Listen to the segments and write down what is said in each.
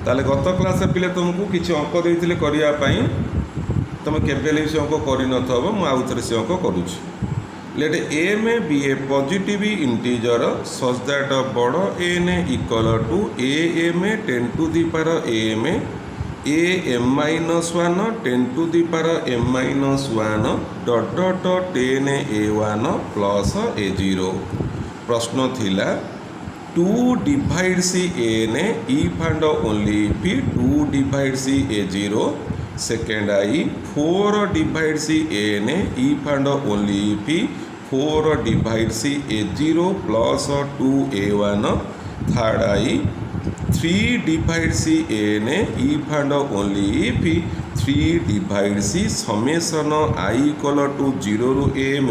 ताले गत क्लास पिले तुमको किसी अंक देते करने तुम केवल से अंक कर आउ थे से अंक करुँच let a may be a positive integer such that बड़ n equal to a m 10 to the power m a m minus 1 10 to the power एम minus 1 dot dot 10 a1 plus a0 प्रश्न थिला 2 divides n if and only if 2 divides a0 second I 4 divides n if and only if 4 divides a0 plus 2a1 third I 3 divides an if and only if 3 divides summation I equal to 0 ru m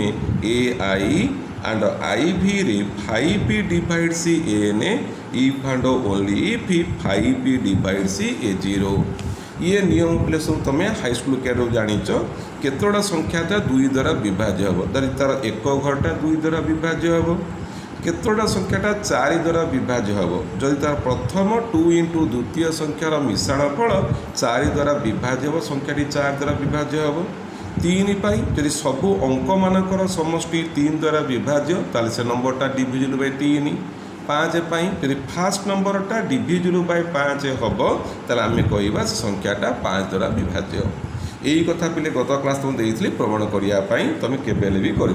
ai and iv re 5 divides an if and only if 5 divides a0 ये नियम पे सब तुम high school क्या जाच केतोटा संख्या था 2 द्वारा विभाज्य हम तार एक घरटा 2 द्वारा विभाज्य हम केतोटा संख्याटा 4 द्वारा विभाज्य हम जदि तार प्रथम 2 इंटू द्वितीय संख्यार मिश्रण फल 4 द्वारा विभाज्य हम संख्याटी 4 द्वारा विभाज्य हम 3 पाई जदि सबू अंक मानकर समष्टि 3 द्वारा विभाज्य ताले से नंबरटा डिविजिबल बाय 3 5 जदि फास्ट नंबरटा डिविजिबल बाय 5 हम ताले आम कह संख्याटा 5 द्वारा विभाज्य यही कथा पिले गत क्लास तुम देती प्रमाण करने तुम केवल भी कर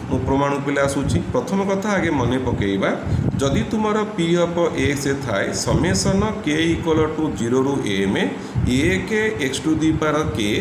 मु प्रमाण पिले आसूची प्रथम कथा आगे मन पकेबा जदि तुम पी ऑफ एक्स थाए समेसन k equal to 0 ru m a k x to the power k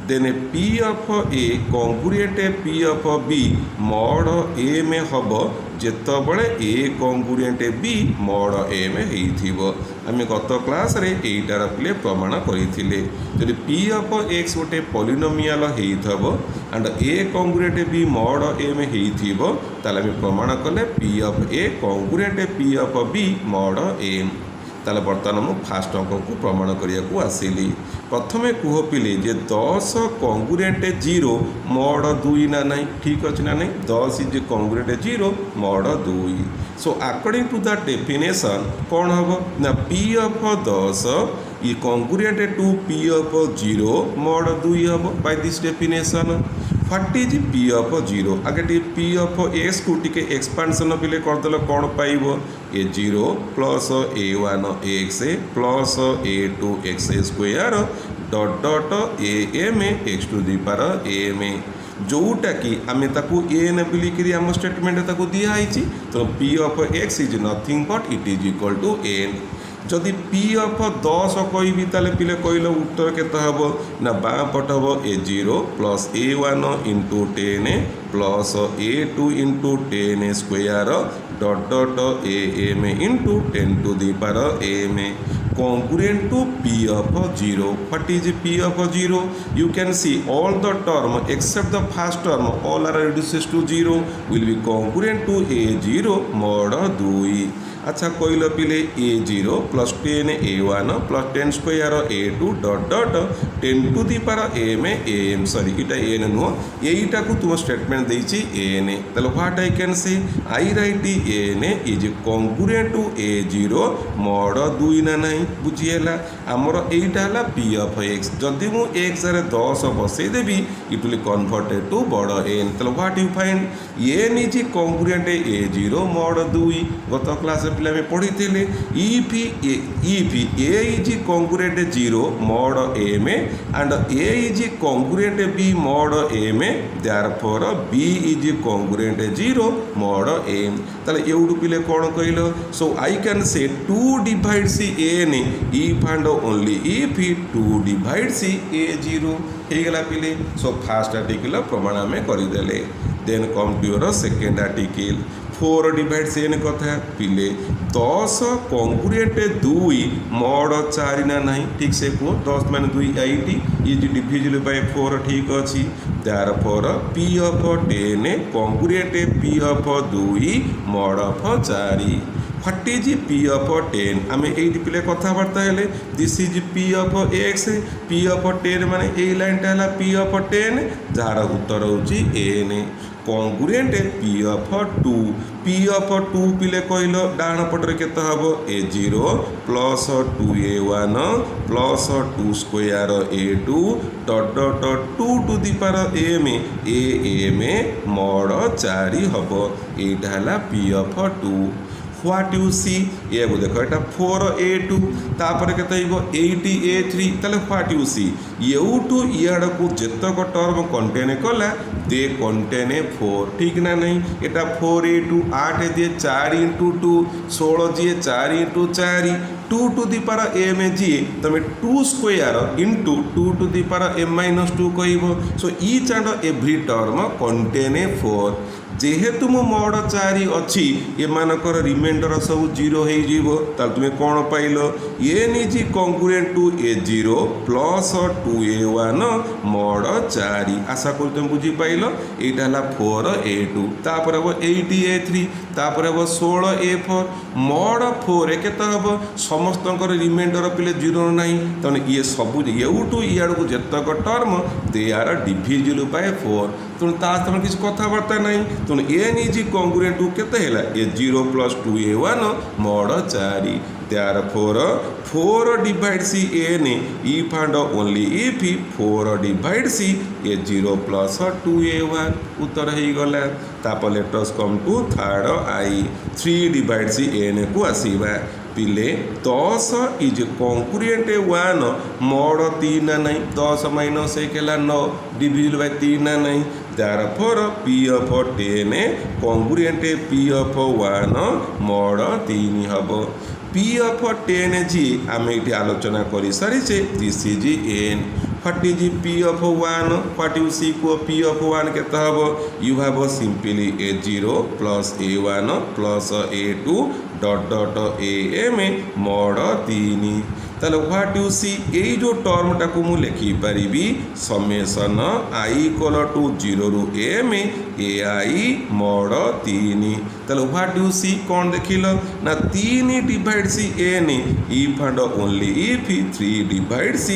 then p of a congruent P of b mod a में हम जेतबले a congruent B mod a में होइथिबो आम गत क्लास रे एटार पिले प्रमाण करथिले जदि पी ऑफ एक्स गोटे पॉलिनोमियल होइथबो and a congruent B mod a में होइथिबो ताले आम प्रमाण कले p of a congruent P of b mod a ताले बर्तमान मु फास्ट अंक को प्रमाण करिया को आसिली प्रथमे कुह पिले जे 10 कॉन्ग्रुएंट 0 मॉड 2 ना नहीं ठीक अच्छे ना नहीं 10 is congruent 0 mod 2 so according to the definition कौन हम ना पी ऑफ 10 ई congruent to P of 0 mod 2 हम by this definition what is P of 0 आगे टी पी ऑफ एक्स को टी एक्सपांशन पिले करदेल कौन पाइब A 0 plus a1 x plus a2 x square dot dot A M X to the power M जोटा कि आम ताकू एन बोलिकी आम स्टेटमेंट ताकू दिखाई तो P of X is nothing but it is equal to N जदि पी ऑफ 10 कहि ताले पिले कहल उत्तर केते हम ना बाँ पट हम a0 plus a1 into 10 plus a2 into 10 square dot dot A M into 10 to the power M congruent to p of 0 what is p of 0 you can see all the term except the first term all are reduces to 0 will be congruent to a0 mod 2 अच्छा कहल पिले a0 plus 10 a1 plus 10 square a2 dot dot 10 to the power M sorry इटा N नुह यहीटा को तुम statement देछि N तले what I can say I write N is congruent to a0 mod 2 ना नहीं बुझीला आमर एटा हला पी ऑफ एक्स जदि मु एक्स रे 10 बसई देबी इट विल कन्वर्टेड टू बड़ एन तले what you find N is congruent a0 mod 2 गत क्लास पिला में पढ़ी थे if A is congruent 0 mod M and A is congruent B mod M therefore B is congruent 0 mod M ताले एउडू पिले कौन कहल सो आई can say 2 divides N if and only if 2 divides a0 होगला पिले सो फास्ट आर्टिकल प्रमाण आम करदेले then come to your second article 4 divides n कथा पिले 10 कॉन्ग्रुएंट 2 मॉड 4 ना नहीं ठीक से कह 10 मान 2 8 इज डिविजिबल बाय 4 ठीक अच्छी therefore P of 10 congruent P of 2 mod of 4 what is P of 10 आम ये पिले कथबार्ता हेले this is P of x P of 10 माने ए लाइनटा है पी ऑफ 10 जार उत्तर होची N congruent P of 2 P of 2 पिले कहल डाण पटर केते हबो a0 plus 2a1 plus 2 square a2 dot dot 2 to the power m a mod 4 हबो एटा हला P of 2 what you see ये देख एटा 4a2 तापर केते हिबो 8a3 तले व्हाट यू सी एउटू इयाड को जेतक टर्म कंटेन कला दे कंटेन 4 ठीक ना नहीं एटा 4a2 8 दिए 4 × 2 16 दिए 4 × 4 2 टू दी पावर m जी तमे 2 square into 2 to the power m - 2 कहबो so each and every term contain 4 जेहेतु मो mod 4 अच्छी एमानकर रिमाइंडर सब 0 हो जीवो ताल तुमे कोन पाइलो n is congruent to a0 plus 2a1 mod 4 आशा कर तुम बुझी पाइलो एटा हला 4a2 तापर हबो 8a3 तापर हबो 16a4 mod 4 केते हबो समस्तकर रिमाइंडर पिले 0 नाही तने ये सब एउटू इयाड को जेतक term they are divisible by 4 तुम ता तम किछ कथा बार्ता नाही तुम n इज कॉन्ग्रुएंट टू केते हैला a0 plus 2a1 mod 4 therefore 4 divides n if and only if 4 divides a0 plus 2a1 उत्तर हो गला तापर let us come to third I 3 divides n को आसीबा पिले 10 इज कॉन्ग्रुएंट 1 mod 3 नहीं 10 माइनस 1 है 9 डिविजिबल बाय 3 नहीं therefore p of 10 congruent p of 1 mod 3 हबो p of 10 जी आम ये आलोचना कर सारी this is n what is p of 1 what you see को p of 1 केते हबो you have simply a0 plus a1 plus a2 dot dot am mod 3 ताले व्हाट यू सी ए जो टर्म टाको मु लिखि परिबी समेशन i इक्वल टू 0 रु m ai mod 3 ताले व्हाट यू सी कौन देखिलो ना 3 divides n if and only if 3 divides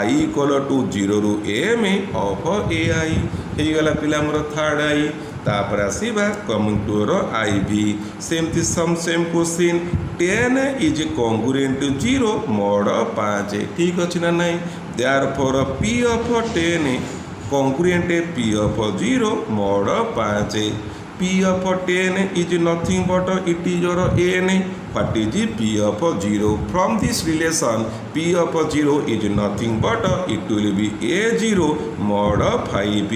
i equal to 0 रु m ऑफ ai हे गला पिला हमर थर्ड आई तापर आसीबा कमिंग टू रो आईवी सेमती same question 10 is congruent to 0 mod 5 ठीक अछि ना नहीं therefore p of 10 congruent p of 0 mod 5 p of 10 is nothing but it is your n what is p of 0 from this relation p of 0 is nothing but it will be a0 mod 5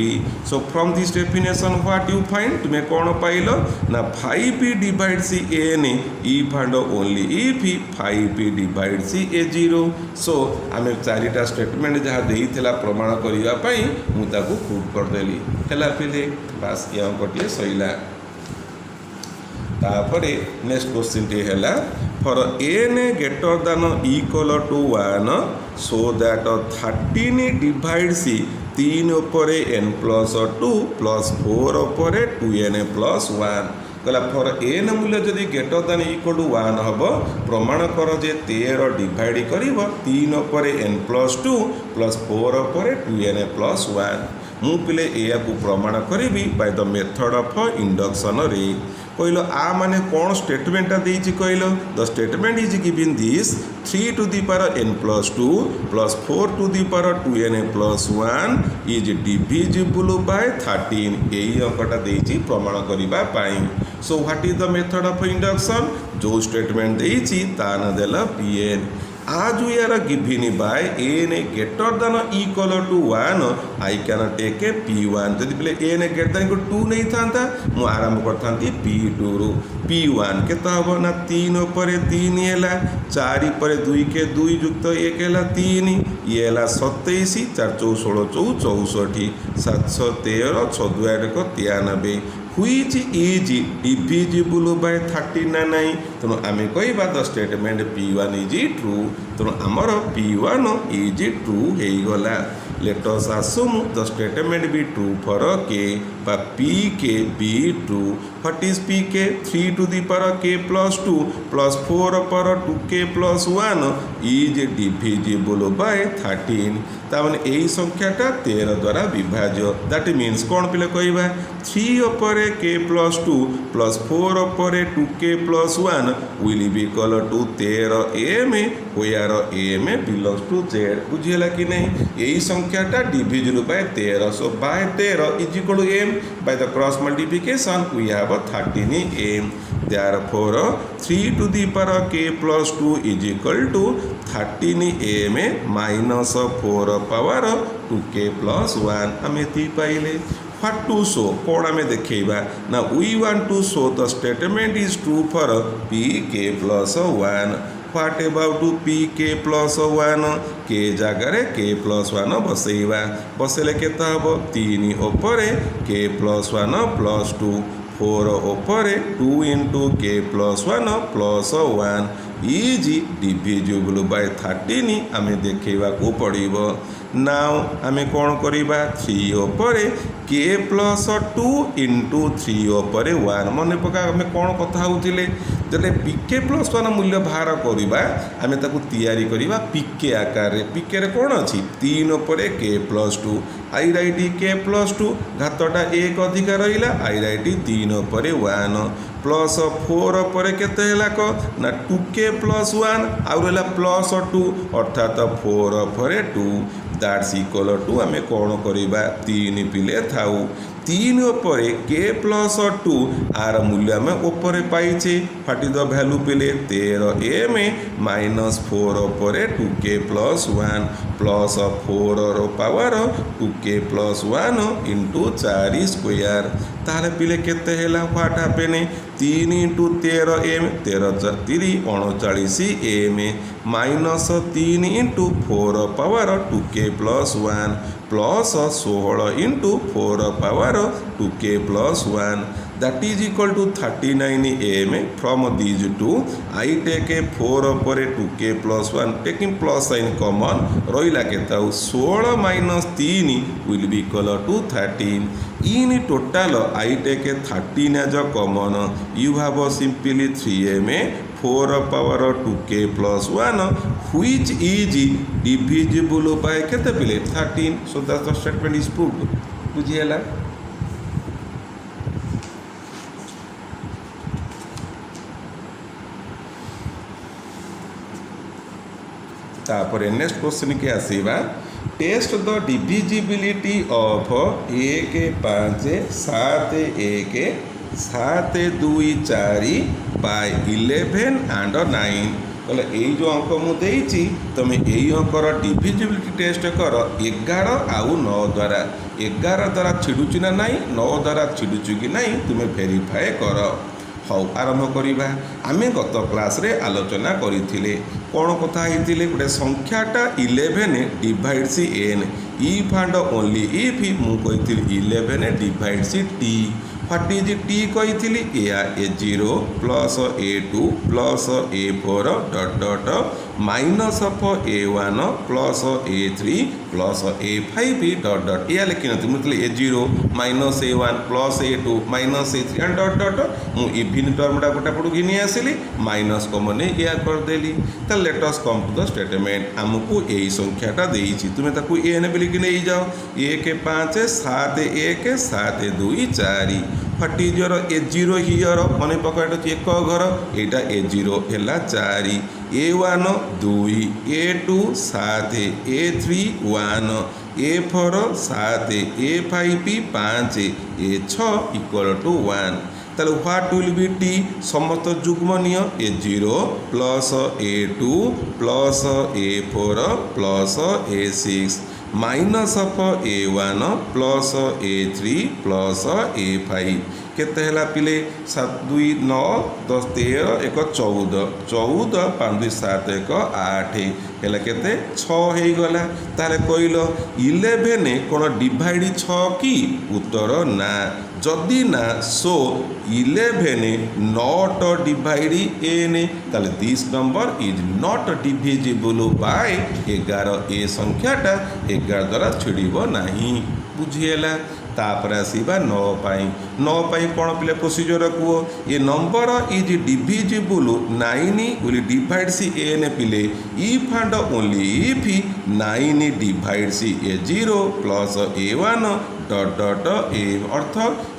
so from this definition what you find तुम्हें कौन pilo ना 5 divides n if and only if 5 divides a0 so आमे चारिटा statement जहाँ देइथिला प्रमाण करिया पई मु ताकू प्रूव कर देली हैला पिले बस या गोटे सइला तापरे नेक्स्ट क्वेश्चन टी हैला for n greater than equal to 1 so that 13 divides 3 ऊपर n plus 2 plus 4 ऊपर 2n plus 1 कहला फॉर n मूल्य जदि ग्रेटर देन इक्वल टू 1 हम प्रमाण कर जे 13 डिवाइड कर 3 ऊपर n plus 2 plus 4 ऊपर 2n plus 1 मु पिले या को प्रमाण करी by the method of induction रे कहलो आ माने कौन स्टेटमेंट देछि कहलो the statement is given this 3 to the power n plus 2 plus 4 to the power 2n plus 1 is divisible by 13 एही अंकटा देछि प्रमाण करिबा पाई so what is the method of induction जो स्टेटमेंट देछि ता न देला pn as we are given by n greater than equal to 1 I can take a p1 जदि पहले n greater than 2 नहीं था मु आरंभ करथांती p2 रो p1 केता हो ना 3 ऊपर 3 हैला 4 ऊपर 2 के 2 युक्त 1 हैला 3 ये हैला 27 4 4 16 64 713 6 2 93 which is divisible by 39 तेणु आम कह the statement P1 is true तेणु आमर P1 इज ट्रू हो गला let us assume the statement be true for k by pk be true what is pk 3 to the power k plus 2 plus 4 power 2k plus 1 is divisible by 13 ताମାନେ यही संख्याटा 13 द्वारा विभाज्य that means कौन पिले कहवा 3 उपरे k plus 2 plus 4 उपरे 2k plus 1 will be equal to 13 m where m belongs to z बुझिला कि नहीं यही संख्याटा divisible by 13 so by 13 is equal to m by the cross multiplication we have 13 m therefore 3 to the power k plus 2 is equal to 13 m minus 4 power 2k plus 1 हमें ती पाइले what to show कौन हमें देखेबा ना we want to show the statement is true for pk plus 1 what about pk plus 1 k जगह k plus 1 बसेबा बसेले केता हबो 3 ऊपर k plus 1 plus 2 4 ऊपर 2 into k plus 1 plus 1 is divisible by 13 आमे देखेबा को पड़िबो नाउ आमे कौन करिबा 3 ऊपर k plus 2 into 3 ऊपर 1 मन पका आमे कौन कथा होतिले जले pk plus 1 मूल्य बाहर करिबा आमे ताकू तैयारी करिबा pk आकार रे pk रे कौन अछि 3 ऊपर k plus 2 आई राइट k plus 2 घातटा 1 अधिक रहिला आई राइट 3 ऊपर 1 प्लस 4 पर केते हैला को ना 2k plus 1 आउ रहला प्लस 2 अर्थात 4 पर 2 दैट्स इक्वल टू आमे कोन करिबा 3 पिले थाउ 3 ऊपर k plus 2 आर मूल्य में ऊपर पाइछे फाटी द वैल्यू पिले 13 m minus 4 ऊपर 2k plus 1 plus 4 रो power 2k plus 1 into 4 square ताले पिले केते हैला what happen 3 into 13 m 13 39 m minus 3 into 4 power 2k plus 1 plus 16 into 4 power 2k plus 1 that is equal to 39 m from these two I take a 4 पर 2k plus 1 taking plus sign common रहिला केता 16 minus 3 will be equal to 13 in total I take a 13 as a common you have a simply 3m 4 power 2k plus 1 which is divisible by केते पिले 13 so that the statement is proved बुझियला तापर next question के आसीबा test the divisibility of 1 5 7 1 7 2 4 by 11 and 9 कहले यही जो अंक मुझे तुम यही अंकर डिविजिबिलिटी टेस्ट कर 11 आउ 9 द्वारा 11 द्वारा छिड़ुची ना नाई 9 द्वारा छिड़ुची कि नाई तुम्हें वेरीफाए कर हाँ आरंभ करवा आम गत क्लास रे आलोचना करथिले कौन कथा होइथिले गोटे संख्याटा 11 divides n if and only if मु कहिथिली 11 divides t what is t कहिथिली a0 plus a2 plus a4 dot dot minus of a1 plus a3 plus a5 dot dot या लिखि नथि मतलब a0 minus a1 plus a2 minus a3 and dot dot मु even टर्मटा गोटा पडू घिनी आसिली minus common या कर देली त let us come to the statement हमको एही संख्याटा देइछि तुमे ताकू n बिलिक नै जाओ 1 5 7 1 7 2 4 what is your a0 here मने पकाइट एक घर एटा a0 हैला 4 a1 2 a2 7 a3 1 a4 7 a5 5 a6 equal to 1 ताले व्हाट विल बी t समस्त जुग्मनीय a0 plus a2 plus a4 plus a6 minus of a1 plus a3 plus a5 केते हला पिले 7 2 9 10 13 1 14 14 5 2 7 1 8 हेला केते 6 हे गला ताले कहिलो 11 कोन डिवाइड 6 की उत्तर ना जदि ना सो 11 not divide n ताले this number is not divisible by 11 ए संख्याटा 11 द्वारा छिड़िबो नाही बुझिएला तापर आसीबा 9 पाई कौन पिले प्रोसीजर कुओ ये number is divisible 9 will divide c n पिले if and only if 9 divide c a 0 plus a1 dot dot a अर्थ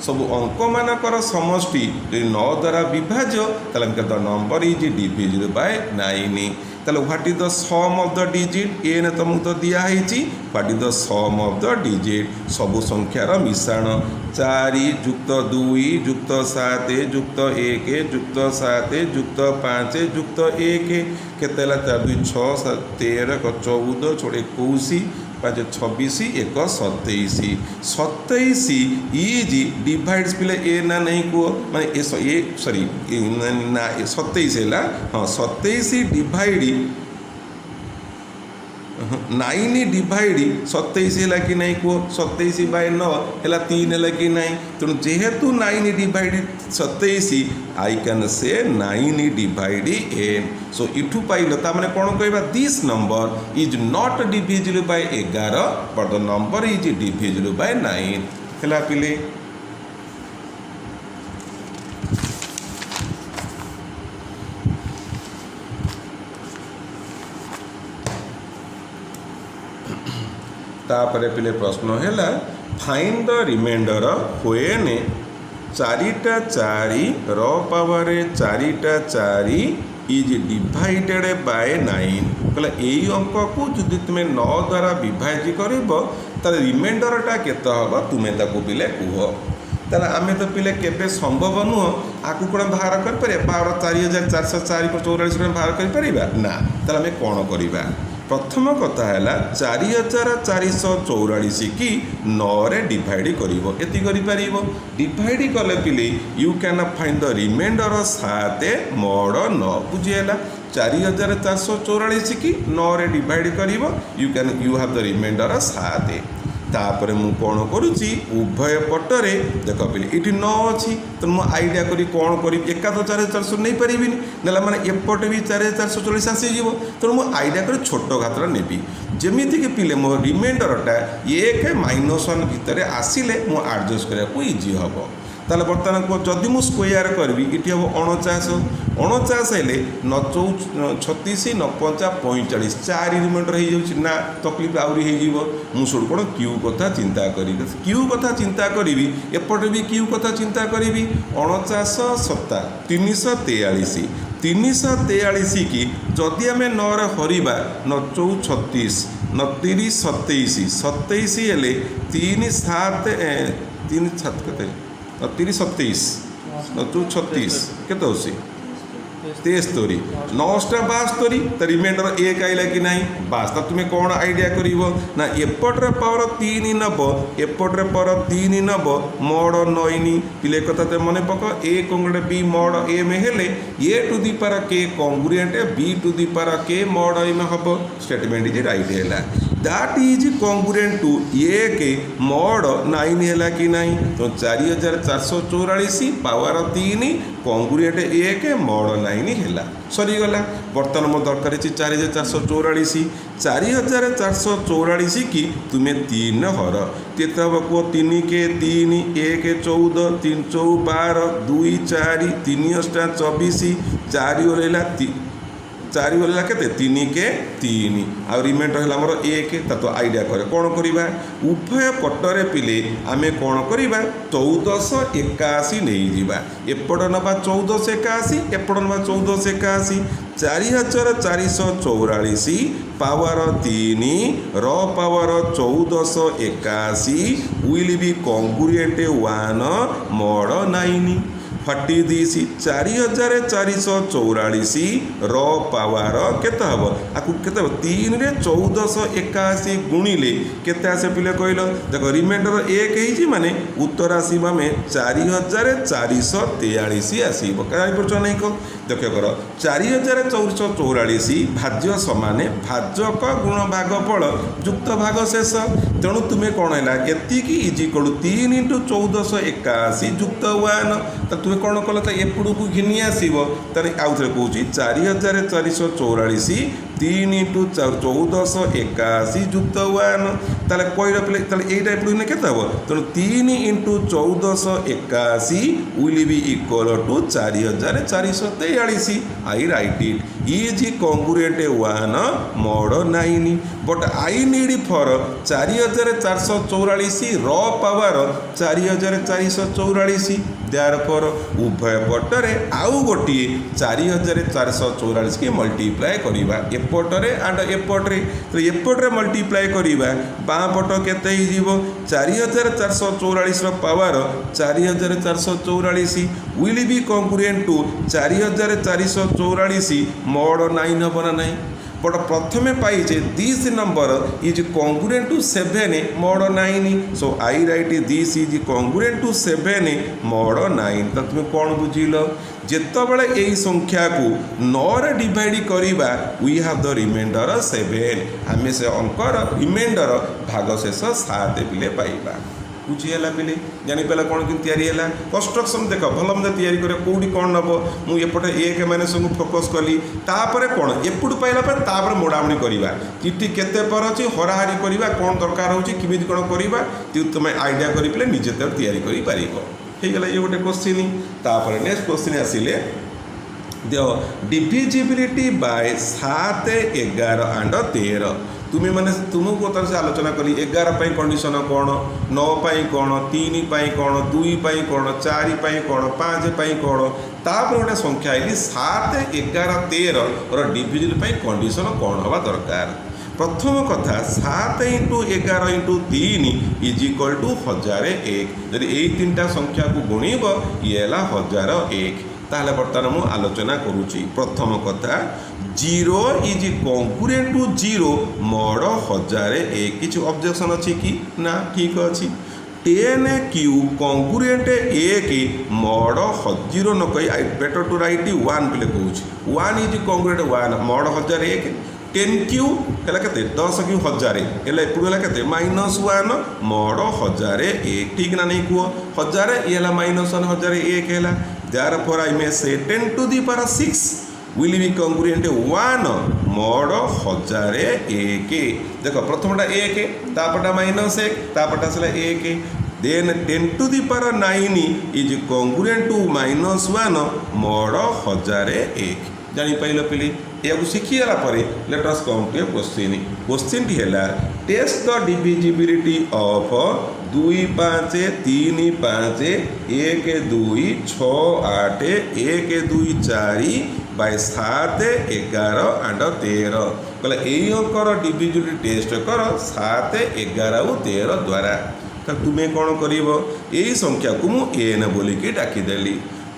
सब अंक मानकर समष्टि 9 द्वारा विभाज्य ताले the number is divisible by 9 ताले what is the sum of the digit n तुमको तो दिया है what is the sum of the digit सब संख्यार मिश्रण 4 जुक्त 2 जुक्त 7 जुक्त 1 जुक्त 7 जुक्त 5 जुक्त 1 केते 4 2 6 7 13 14 छोड़े 21 5 26 1 27 27 इज डिवाइड्स पिले ए ना नहीं को माने ए सॉरी ना 27 है हाँ 27 डिवाइड 9 डिवाइड 27 है कि नहीं को 27 बाय 9 है 3 है कि नहीं तेणु जेहेतु 9 divide 27 I can say 9 divide n so इठू पाइल ताने कौन कहबा this number is not divisible by 11 but the number is divisible by 9 हैला पिले तापर पिले प्रश्न है फाइंड द रिमाइंडर व्हेन 4टा 4 र पावर 4टा 4 इज डिवाइडेड बाय 9 कहला यही अंक को जदि तुम्हें 9 द्वारा विभाजित करब तार रिमाइंडरटा केते हम तुम्हें ताको पिले कह ताला आमे तो पिले केबे संभव नुह आकु कोन बाहर कर पारे पावर 4404 को 44 बाहर कर परिबा ना ताला आमे कोन करिबा प्रथम कथा है 4444 की 9 रे डिवाइड करिवो केति करि परिवो डिवाइड कले पिले you can find the remainder 7 mod 9 बुझिएला 4444 की 9 रे डिवाइड करिवो यू हैव द रिमाइंडर 7 तापर मु कौन करुच्ची उभय पटरे देख पिले ये 9 अच्छी तो मुझे आइडिया करी कौन करी एका तो 4400 नहीं पारि ना माने एपटे भी 4440 आसीज तेणु मुझे आइडिया करी छोट घातर नेबी जमीती कि पिले मो रिमाइंडरटा 1 - 1 भितर आसिले मु एडजस्ट करने इजी हम ताले बर्तमान को जदि मु स्क्वायर करबी इटी हम 49 हेले 36 9 5 45 4 रिमाइंडर हो जाउछि ना तकलीफ आउरी हो जीवो मु सोड कोन क्यू कथा चिंता करी क्यू कथा चिंता करी एपटे भी क्यू कथा चिंता करी 49 7 343 343 की जदि आम 9 रे हरिबा 9 4 36 9 3 27 27 हेले 3 7 3 7 कते 30 27 9 36 केते होसी 73 9टा 72 तो रिमाइंडर 1 आइला कि नहीं बास तुम्हें कौन आइडिया करिवो ना एपट्रे पावर 3 नब एपट्रे पावर 3 नब mod 9 पिले कथा ते मने पक a congruent b mod m हेले a to the power k congruent b to the power k mod m हबो स्टेटमेंट इज राइट हैला that is congruent to a के mod 9 हैला कि नहीं तो 4444 पावर 3 कंग्रुएंट a के mod 9 हैला सरीगला बर्तमान मो दरकार 4444 4444 की तुम्हें 3 हर केते हम को 3 के 3 1 14 3 4 12 2 4 3 8 24 4 ओरेला 4 ओरेला केते 3 के 3 आ रिमाइंडर है मोर 1 तो आइडिया करे कौन करवा उभय पटरे पिले आमे कौन करवा 1481 नहीं जीवा एपट नबा 1481 एपट नबा 1481 4444 पावर 3 र power 1481 will be congruent 1 mod 9 what is this 4444 रो पावर केते हम आपको केते 3 रे 1481 गुणिले केते आसे पिले कहल देख रिमाइंडर 1 है माने उत्तर आसीबा में 4443 आसीबो काई परछ नहीं को देख कर 4444 भाज्य समान भाजक गुण भागफल युक्त भाग शेष तेणु तुम्हें कौन है एति इज इक्वल 3 × 1481 युक्त 1 तो तुम्हें कौन कल तो एपड़ को घिनी आसो तेरे आउ थे कौन 4444 3 × 1481 युक्त 1 ताले कईर पे यहीटा एपड़ के हम तेणु 3 × 1481 will be equal to 4443 I right it is congruent 1 mod 9 but I need for 4444 रॉ पावर 4444 देयरफॉर उभय पटरे आउ गोटे 4444 के मल्टीप्लाए करवा एपटरे एंड एपट्रे तो एपट्रे मल्टीप्लाए करवा बाँ पट केते 4444 power 4444 will be congruent to 4444 mod 9 हम ना नहीं बट प्रथमे पाइजे this number is congruent to 7 mod 9 सो I write this is congruent to 7 mod 9 तो तुम कौन बुझिल जेतबेले यही संख्या को 9 डिवाइड करिबा वी हैव द रिमाइंडर 7 आम से अंकर रिमाइंडर भागशेष 7 पिले पाइबा बुझीगला पिले जानीपाला कौन कि या कंस्ट्रक्शन देख भल मत तैयारी कर कौटी कौन नब मुझे एक मैंने सब फोकस कली तापर कौन एपटू पाइला मोड़ामोड़ी करवा चिठी केते पर अच्छी हराहारी करवा कौन दरकार होमी कौन करवा तुम आइडिया कर निजे तैयारी कर होगला ये गोटे क्वेश्चन तापर नेक्स्ट क्वेश्चन आसिले देख डिविजिबिलिटी बाय 7 11 एंड 13 तुम्हें मैंने तुमको तरह से आलोचना करी 11 कंडीशन कौन 9 कौन 3 कौन 2 कौन 4 कौन 5 कौन तापर गोटे संख्या आई 7 11 13 डिविजन कंडीशन कौन हवा दरकार प्रथम कथा 7 × 11 × 3 इज इक्वल टू 1001 जब यही 3टा संख्या को गुणब ये 1001 ताहले बर्तमान मु आलोचना करुच्ची प्रथम कथा 0 इज कॉन्ग्रुएंट टू 0 mod 1001 किसी ऑब्जेक्शन अच्छी कि ना ठीक अच्छी 10 क्यूब कॉन्ग्रुएंट 1 mod 0 न कही बेटर टू राइट 1 पे कहूँ 1 इज कॉन्ग्रुएंट 1 mod 1001 10 क्यू है 10 क्यू 1000 है एपड़ू -1 mod 1001 ठीक ना नहीं कह 1000 ये -1 1001 है therefore I may say 10 to the power 6 will be congruent 1 mod 1001 देख प्रथमटा 1 तापटा -1 तापटा आसला 1 then 10 to the power 9 is congruent to -1 mod 1001 जानी पाइल पिले या शिखीगला let us come to a question question टी है test the divisibility of 2 5 3 5 1 2 6 8 1 2 4 bye 7 11 and 13 कहले यही अंकर डिविजिबिलिटी टेस्ट कर 7 11 और 13 द्वारा तो तुम्हें कौन कर यही संख्या को मुझे एन बोलिकी डाकिदेली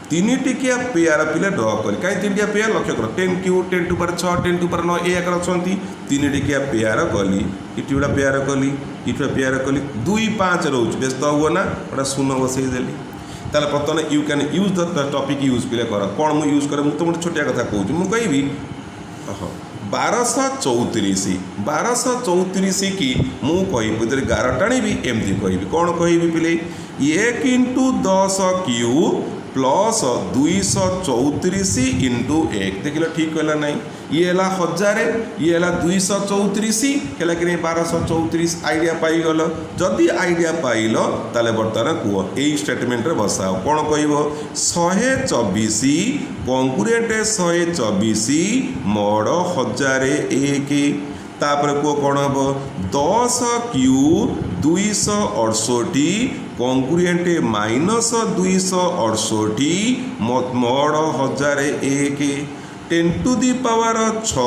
3 टिकिया पेयर पिले ड्र कर कहीं 3 टिकिया पेयर लक्ष्य कर 10 क्यू 10 टू पर 6 10 टू पर 9 एक अच्छा 3 टिकिया पेयर कली इटी गोटा पेयर कली इटा पेयर कली 2 5 रोच व्यस्त हुआ ना गोटा शून्य बसईदेली ताले प्रथम you can use the topic use पिले कर कौन मुझे यूज करे मुझे गोटे छोटिया कथा कहूँ मुझे कहि 1234 की मु कह गार टाणी एमती कहि कौन कहि पिले 1 × 10 क्यू प्लस 234 इंटू 1 देख लो ठीक है ना ये है 1000 ये है 234 है कि नहीं 1234 आइडिया पाइगल जदि आइडिया पाइल ताले बर्तमान कह यही स्टेटमेंट रे बसाओ कौन कह 124 कॉन्ग्रुएंट 124 mod 1001 तापर को कौन हम 10 क्यू 268 congruent -268 mod 1001 10 to the power 6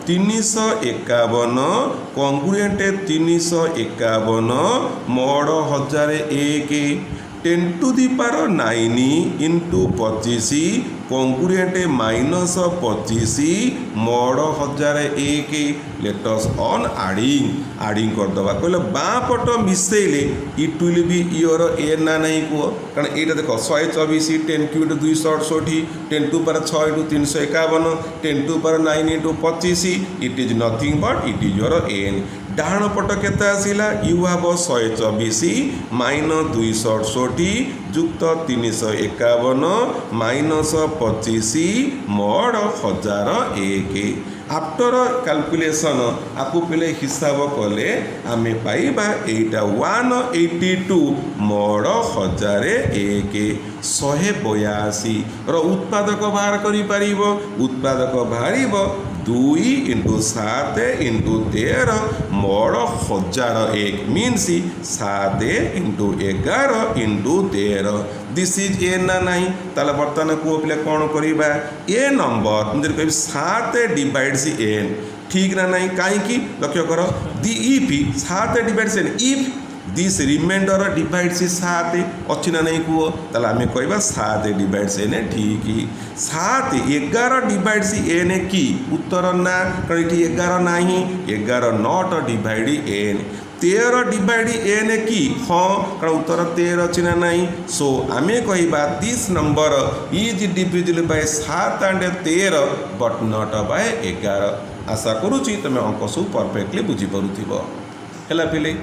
351 congruent 351 mod 1001 10 to the power 9 into 25 congruent minus 25 mod 1001 let us on adding करदबा कहले बाँ पट मिसेले it will be your a ना नहीं कह कारण यहाँ देख 124 10 क्यूब 268 10 to power 6 into 351 10 to power 9 into 25 it is nothing but it is your N डाण पट केते आसिला यू हाव 124 माइनस 268 जुक्त 351 माइनस 25 mod 1001 आफ्टर कैलकुलेशन आपको पहले हिसाब कले आम पाइबा एटा 182 mod 1001 182 उत्पादक बाहर कर उत्पादक बाहर 2 into 7 into 13 mod 1001 means 7 into 11 into 13 this is a ना नहीं ताले बर्तमान को पे कौन करवा ए नंबर मुझे कह 7 डिवाइड्स एन ठीक ना नहीं कहीं लक्ष्य कर दी if 7 divides N if this remainder divides 7 अच्छी ना नहीं कह ताला आम कह 7 डिवाइड्स एन ठीक 7 11 डिवाइड्स एन कि उत्तर ना कारण ये 11 ना 11 not divide n 13 divide n कि हाँ कारण उत्तर 13 अच्छी ना नहीं सो आम कह this number is divisible by 7 and 13 but not by 11 आशा करुँच तुम अंक सब परफेक्टली बुझीपे है पिले।